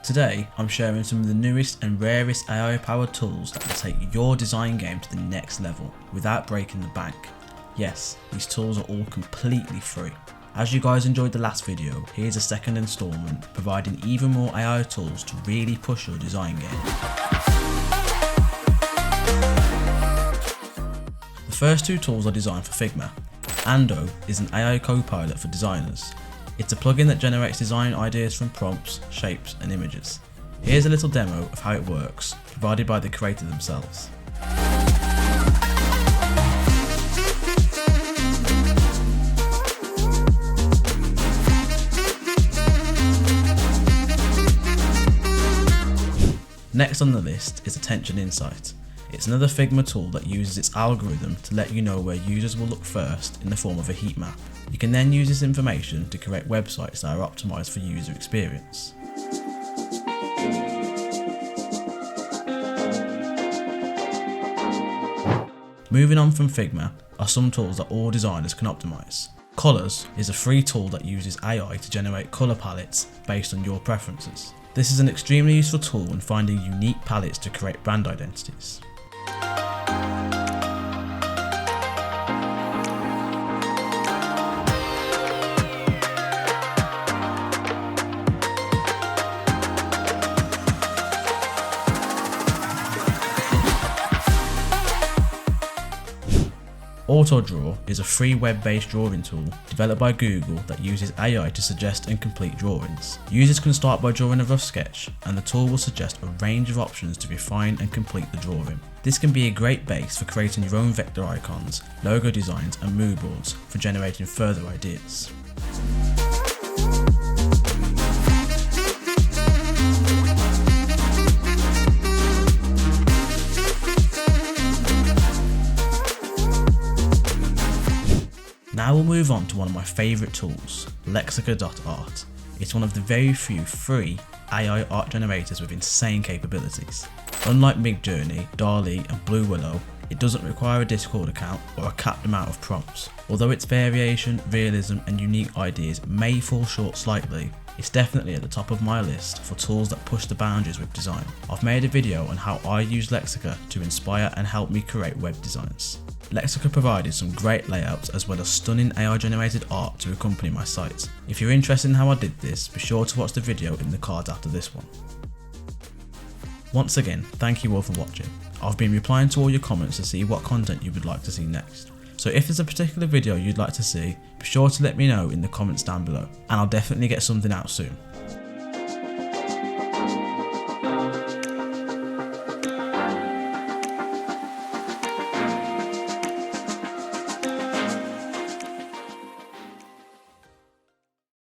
Today, I'm sharing some of the newest and rarest AI-powered tools that will take your design game to the next level without breaking the bank. Yes, these tools are all completely free. As you guys enjoyed the last video, here's a second installment providing even more AI tools to really push your design game. The first two tools are designed for Figma. Ando is an AI co-pilot for designers. It's a plugin that generates design ideas from prompts, shapes and images. Here's a little demo of how it works, provided by the creator themselves. Next on the list is Attention Insight. It's another Figma tool that uses its algorithm to let you know where users will look first in the form of a heat map. You can then use this information to create websites that are optimized for user experience. Moving on from Figma are some tools that all designers can optimize. Colors is a free tool that uses AI to generate color palettes based on your preferences. This is an extremely useful tool when finding unique palettes to create brand identities. AutoDraw is a free web-based drawing tool developed by Google that uses AI to suggest and complete drawings. Users can start by drawing a rough sketch, and the tool will suggest a range of options to refine and complete the drawing. This can be a great base for creating your own vector icons, logo designs and mood boards for generating further ideas. Now we'll move on to one of my favourite tools, Lexica.art. It's one of the very few free AI art generators with insane capabilities. Unlike Midjourney, DALL-E and Blue Willow, it doesn't require a Discord account or a capped amount of prompts. Although its variation, realism and unique ideas may fall short slightly, it's definitely at the top of my list for tools that push the boundaries with design. I've made a video on how I use Lexica to inspire and help me create web designs. Lexica provided some great layouts as well as stunning AI generated art to accompany my site. If you're interested in how I did this, be sure to watch the video in the cards after this one. Once again, thank you all for watching. I've been replying to all your comments to see what content you would like to see next. So if there's a particular video you'd like to see, be sure to let me know in the comments down below, and I'll definitely get something out soon.